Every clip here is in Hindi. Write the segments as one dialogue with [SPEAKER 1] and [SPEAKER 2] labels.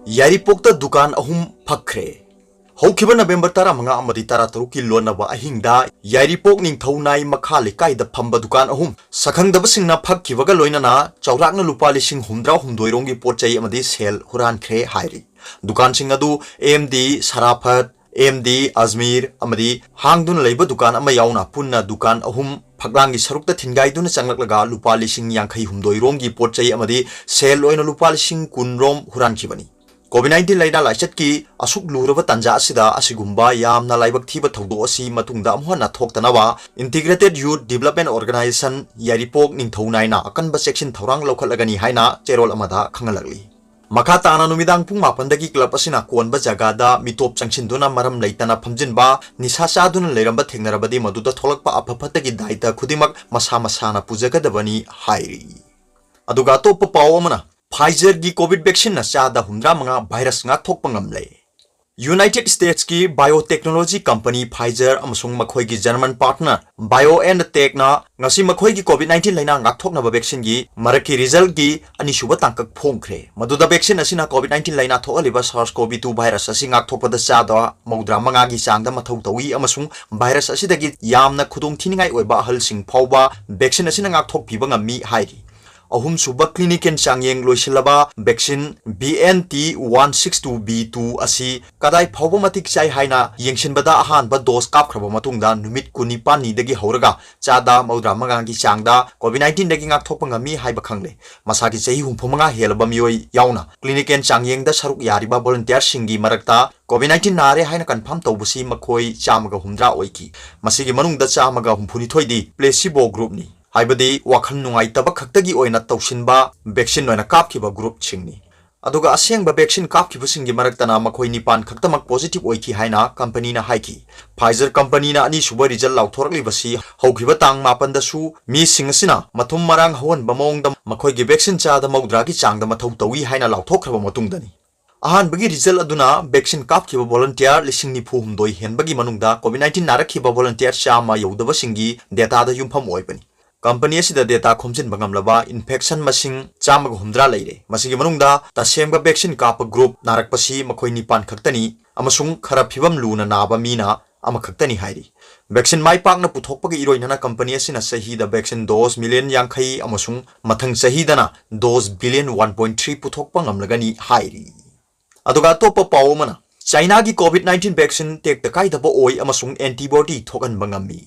[SPEAKER 1] यारीपोक्ता दुकान अहुम फक्रे हौखिबा नवेम्बर 15 अमदी 13 की लोनबा अहिंगदा यारीपोक निंगथौ नाई मखा लेकाइदा फंबा दुकान अहुम सखंगदबसिंगना फक्खिबगा लोइनना चौराकना लुपा लिसिंग हुमद्रा हुमदोइरोंगी पोचै अमदी सेल हुरानख्रे हाइरि दुकान सिंग अदु एमडी सराफत एमडी अजमेर अमदी हांगदुन लेबा दुकान अमा याउना पुन्ना दुकान अहुम फगलांगी सरुक्ता थिनगाइदुना चंगलकलगा लुपा लिसिंग यांखै हुमदोइरोंगी पोचै अमदी सेल ओइना लुपा लिसिंग कुनरोम हुरानखिबनी COVID-19 लाइना लाइचत की असुक लुरब तंजा असिदा असिगुम्बा यामना लाइबक थीबा थौदो असि मतुंगदा अमहना थोक्तनावा integrated youth development organisation Yairipok निंगथौनाइना अकनबा सेक्शन थौरांग लौखलगनी हाइना चेरोल अमदा खंगलगली मखा ताना नुमिदांग पुंग मापनदगी क्लब असिना कोनबा जगादा मिटोप चंगसिनदुना मरम लैतना फमजिनबा निसा चादुना लेरंबा थेंगनरबदी मदुदा थोलकपा अफफतगी दायिता खुदिमक मसा मसाना पुजगदबनी हाइरि अदुगा तोप पाओ अमना फाइजर की कोविड वैक्सीन चादा 150 वायरस ngakthokpangamle यूनाइटेड स्टेट्स की बायोटेक्नोलॉजी कंपनी फाइजर अमसुंग मखोई की जर्मन पार्टनर बायो-एंड-टेक ना ngasi मखोई की कोविड-19 लाइना ngakthoknaba वैक्सीन की मरक की रिजल्ट की अनिसुबा तांकक फोंखरे मदुदा वैक्सीन असिना कोविड-19 लाइना थोअलिबा SARS-CoV-2 वायरस असि ngakthokpada चादा 95 की चांगदा मथौ तौई अमसुंग वायरस असिदगी यामना खुदोंग थिनिंगाई ओइबा अहलसिंग फावबा वैक्सीन असिना ngakthokपिबा ngami हाइरि अहुम सुबा क्लिनिकल चांगयेंग लोइसिलबा वैक्सीन BNT162b2 असि कदाई फावबा मतिक चाइ हाइना येंगसिनबदा अहानबा डोज कापख्रबा मतुंगदा नुमित 19 दगी हौरगा चादा 95 की चांगदा कोविड-19 दगी ngakthokpa ngami हाइबा खंगले मसागी चही 35 हेलबा मियोय याउना क्लिनिकल चांगयेंगदा सरुक यारिबा वॉलंटियर सिंगी मरकता कोविड-19 नारे हाइना कन्फर्म तौबसी मखोई चामगा हुमद्रा ओइकी मसिगी मनुंगदा चामगा हुमफुनिथोइदी प्लेसिबो ग्रुपनी हाइबदी वाखन नुंगाइतबा खक्तगी ओइना तौसिनबा वैक्सीन ओइना कापखिबा ग्रुप सिंगनी अदुगा असेंगबा वैक्सीन कापखिबसिंगी मरक्तना मखोई निपान खक्तमक पॉजिटिव ओइखि हाइना कंपनीना हाइखि फाइजर कंपनीना अनि सुबा रिजल्ट लाउथोरकलिबसी हौखिबा तांग मापनदसु मी सिंगसिना मथुम मरांग हवनबा मोंगदा मखोइगी वैक्सीन चादा मौद्रागी चांगदा मथौ तौई हाइना लाउथोखरबा मतुंगदनी अहानबगी रिजल्ट अदुना वैक्सीन कापखिबा वॉलंटियर लिसिंग निफु हुमदोइ हेनबगी मनुंगदा कोविड-19 नारखिबा volunteer Chama यौदबसिंगी डेटादा युमफम ओइबनी company असिदा data खोमजिन बंगमलबा infection मसिंग चामग हुमद्रा लेरे मसिगी मनुंगदा तसेंबा वैक्सीन काप ग्रुप नारकपसी मखोई निपान खक्तनी अमसुंग खरा फिबम लूना नाबा मीना अमा खक्तनी हाइरि वैक्सीन माइ पाकना पुथोकपगी इरोइनना कंपनी असिना सहीदा वैक्सीन डोज मिलियन यांखै अमसुंग मथंग सहीदना डोज बिलियन 1.3 पुथोकपा ngamlagani हाइरि अदुगा तोप पाओमना चाइना की कोविड-19 वैक्सीन टेक तकाइदबा ओइ अमसुंग एंटीबॉडी थोकन बंगमी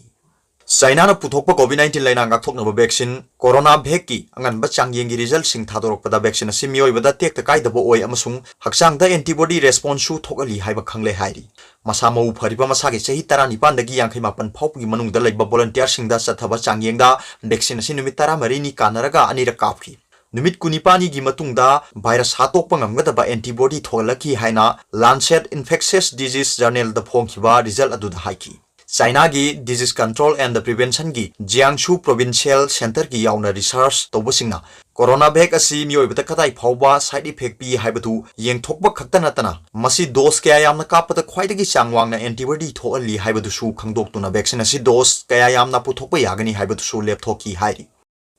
[SPEAKER 1] चाइना ना पुथोकपा कोविड-19 लाइना ngakthoknaba वैक्सीन कोरोना भेक की अंगनबा चांगयेंगी रिजल्ट सिंग थादोरकपदा वैक्सीन असि मियोइबदा टेक तकाइदबा ओइ अमसुंग हक्सांगदा एंटीबॉडी रेस्पॉन्स सु थोकली हाइबा खंगले हाइरि मसा मौ फरिबा मसागे चही 19 दगी 59 फाउपगी मनुंगदा लेबा वॉलंटियर सिंगदा चथबा चांगयेंगदा वैक्सीन असि नुमित 13 नि कानरगा अनिरा कापखि नुमित 19 की मतुंगदा वायरस हातोकपा ngamgadaba एंटीबॉडी थोलकी हाइना लांसेट इन्फेक्शियस डिजीज जर्नल द फोंखिबा रिजल्ट अदुदा हाइखि चाइना की disease control and the prevention की जियांगशु प्रोविंशियल सेंटर की याउना रिसर्च तौबसिंगना कोरोना भेक असि मियोइबदा कदाई फावबा साइड इफेक्ट पी हाइबतु येंगथोकबा खक्ता नतना मसी डोज कया यामना कापदा ख्वाइदगी चांगवांगना एंटीबॉडी थोअली हाइबदुसु खंगदोक्तुना वैक्सीन असि डोज कया यामना पुथोकबा यागनी हाइबदुसु लेपथोकी हाइरि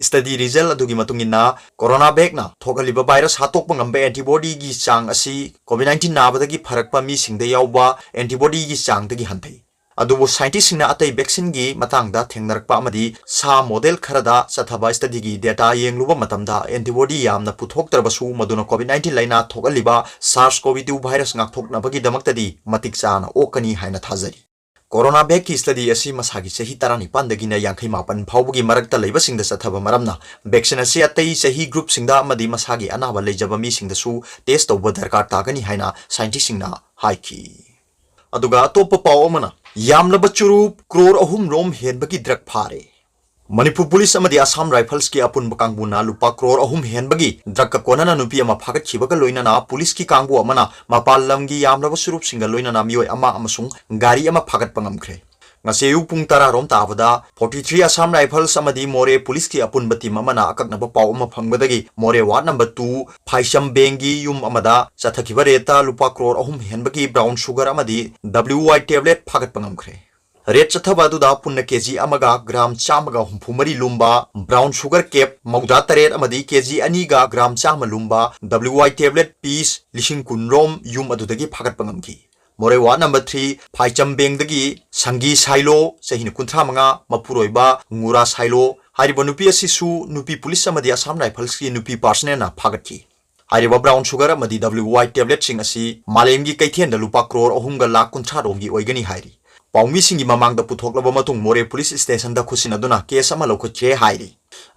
[SPEAKER 1] स्टडी रिजल्ट अदुगी मतुंगिना कोरोना भेकना थोगलिबा वायरस हातोकपा ngambe एंटीबॉडी की चांग असि कोविड-19 नाबदगी फरकपा मी सिंगदा यावबा एंटीबॉडी की चांगदगी हंथै अदुबो साइंटिस्टना अतै वैक्सीन की मतंगदा थेंगनरकपा अमदी सा मॉडल खरदा चथबा स्टडी की डेटा येंगलुबा मतमदा एंटीबॉडी यामना पुथोक्तरबसु मदुना कोविड-19 लाइना थोगलिबा SARS-CoV-2 virus ngakthoknabagi damaktadi matik chana okani haina thajari corona भेक की स्टडी असि मसागी चही 19 दगिना 58 फावबगी मरकता लेबसिंगदा चथबा मरमना वैक्सीन असि अतै चही ग्रुप सिंगदा अमदी मसागी अनाबा लेजबा मी सिंगदसु टेस्ट तौबा दरकार तागनी हाइना साइंटिस्टसिंगना हाइखि अदुगा तोप पाओ अमना यामलबा चुरुप क्रोर अहुम रोम हेनबगी ड्रग फारे मणिपुर पुलिस अमदी असम राइफल्स की अपुनबा कांगबुना लुपा क्रोर अहुम हेनबगी ड्रग कोनना नुपी अमा फागतखिबगा लोइनना पुलिस की कांगबु अमना मपाल लमगी यामलबा सुरुप सिंगा लोइनना मियोय अमा अमसुंग गाड़ी अमा फागतपा ngamkhre ngase yu pung 10 rom tabada 43 asam rifles amadi more police ki apunba team amana akaknaba paw ama phangbadagi more ward number 2 phaisam bengi yum amada chathakiba reta lupa crore ahum henbagi brown sugar amadi wy tablet phagat pangamkhre rate चथबा अदुदा पुन्ना केजी अमगा ग्राम चामगा हुम्फुमरी लुम्बा ब्राउन शुगर केप मौदा तरेट अमदी केजी अनीगा ग्राम चाम लुम्बा WY टेबलेट पीस लिशिंग कुनरोम युम अदुदगी फागत पंगमकी मोरे वार्ड नंबर 3 फाइचम बेंगदगी संगी साइलो चहिन कुंथ्रा मंगा मपुरोइबा nguरा साइलो हारिबा नुपी असिसु नुपी पुलिस अमदी असम राइफल्स की नुपी पर्सनेना फागतकी हारिबा ब्राउन शुगर अमदी WY टेबलेट सिंग असि मालेमगी कैथेन लुपा करोड़ अहुमगा लाख कुंथ्रा रोंगी ओइगनी हाइरी पाउमी सिंगी ममांगदा पुथोकलबा मतुंग मोरे पुलिस स्टेशन दा खुसिनदुना केस अमा लौखचे हाइरी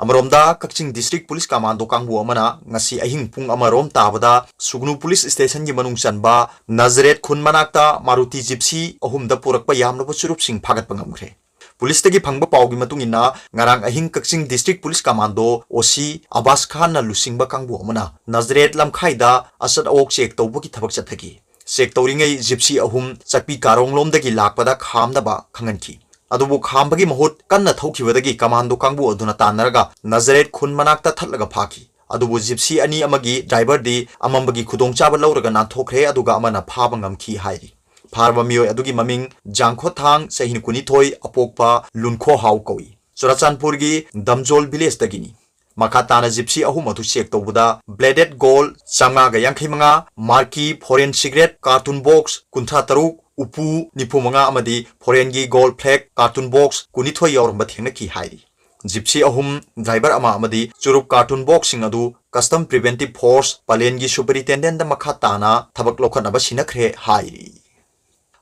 [SPEAKER 1] अमरोमदा कक्चिंग डिस्ट्रिक्ट पुलिस कमांडो कांगबु अमना ngasi अहिंग पुंग अमरोम ताबदा सुगनु पुलिस स्टेशन की मनुंग चनबा नजरेत खुन मनाक्ता मारुति जिप्सी अहुमदा पुरकपा यामनबो चुरुप सिंग फागत पंगमख्रे पुलिस तगी फंगबा पाउगी मतुंगिना ngarang अहिंग Kakching district police commando OC Abbas Khan ना लुसिंगबा कांगबु अमना नजरेत लमखाइदा असद ओक चेक तौबगी थबक चथगी चेक तौरिंगै जिप्सी अहुम चकपी कारोंगलोमदगी लाकपदा खामदबा खंगनकी अदुबु खामबगी महुत कन्न थौखिबदगी कमांडो कांगबु अदुना तानरगा नजरेत खुन मनाक्ता थटलगा फाकी अदुबु जिप्सी अनि अमगी driver the अमंबगी खुदोंचाबा लौरगा नाथोखरे अदुगा Amna फाबा ngamखी हाइरी फारबा मियोय अदुगी ममिंग जांखो Thang सहिन कुनिथोय अपोकपा लुनखो how कौई चुराचानपुरगी दमजोल village दगिनी मखा ताना जिप्सी अहुम अदु चेक तौबदा ब्लेडेड गोल्ड चांगागा यांखैमंगा मार्की फॉरेन सिगरेट कार्टून बॉक्स कुंथ्रा तरुक उपू निफुमंगा अमदी फॉरेनगी गोल्ड फ्लैग कार्टून बॉक्स कुनिथोय यौरंबा थेंगनकी हाइरी जिप्सी अहुम ड्राइवर अमा अमदी चुरुप कार्टून बॉक्स सिंग अदु कस्टम प्रिवेंटिव फोर्स पलेनगी सुपरिटेंडेंट दा मखा ताना थबक लोखनबा सिनखरे हाइरी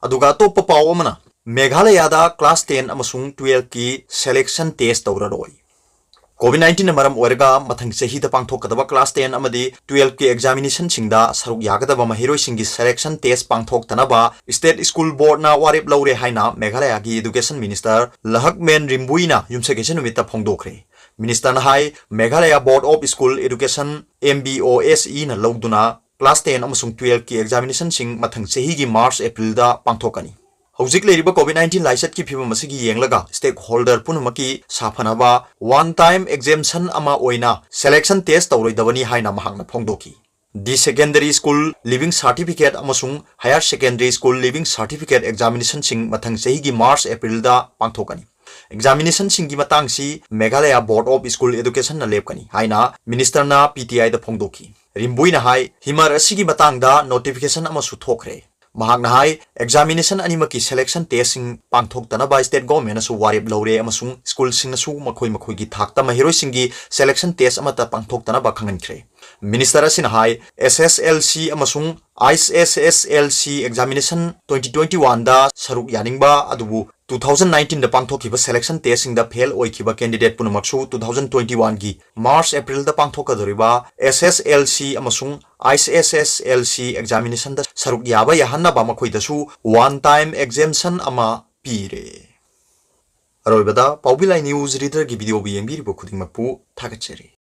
[SPEAKER 1] अदुगा तोप पाव अमना मेघालयदा क्लास 10 अमसुंग 12 की सिलेक्शन टेस्ट तौररोय COVID-19 मरम ओरगा मथंग चहीदा पांथोकदबा क्लास 10 अमदी 12 के एग्जामिनेशन सिंगदा सरुक यागदबा महिरोय सिंगी सिलेक्शन टेस्ट पांथोकतनबा स्टेट स्कूल बोर्ड ना वारेप लौरे हाइना मेघालय की एजुकेशन मिनिस्टर लहकमेन रिम्बुइना युमसकेशन नुमिता फोंगदोखरे मिनिस्टर हाई Meghalaya Board of School Education MBOSE ना लौदुना क्लास 10 अमसुंग 12 की एग्जामिनेशन सिंग मथंग चहीगी मार्च एप्रिल दा पांथोकनी हौजिक लेरिबा COVID-19 लाइसेट की फिबम मसिगी येंगलगा स्टेक होल्डर पुनमकी साफनबा वन टाइम एग्जामिनेशन अमा ओइना सिलेक्शन टेस्ट तौरोइदबनी हाइना महांगना फोंगदोकी the secondary school leaving certificate अमसुंग higher secondary school leaving certificate examination सिंग मथंग चहीगी मार्च एप्रिल दा पांथोकनी एग्जामिनेशन सिंगी मतंगसी Meghalaya Board of School Education ना लेपकनी हाइना मिनिस्टर ना PTI दा फोंगदोकी रिम्बुइना हाई हिमर असिगी मतंगदा नोटिफिकेशन अमसु थोखरे महागना हाई एग्जामिनेशन अनिमकी सिलेक्शन टेस्टिंग पांथोकतनबा स्टेट गवर्नमेंट असु वारेप लौरे अमसुंग स्कूल सिंगसु मखोय मखोयगी थाकता महिरोय सिंगी सिलेक्शन टेस्ट अमता पांथोकतनबा खंगनख्रे मिनिस्टर असिन हाई SSLC अमसुंग ISSLC एग्जामिनेशन 2021 दा सरुक यानिंगबा अदुबु 2019 दा पांथोकिबा सिलेक्शन टेस्टिंग दा फेल ओइखिबा कैंडिडेट पुनमक्सु 2021 की मार्च एप्रिल दा पांथोकदरिबा SSLC अमसुंग ISSLC एग्जामिनेशन दा सरुक याबा याहन्नबा मखोइदसु वन टाइम एग्जामिनेशन अमा पीरे अरोइबदा पाउबिलाई न्यूज रीडर की वीडियो भी येंबिरिबो खुदिंगमकपु थागतचेरी।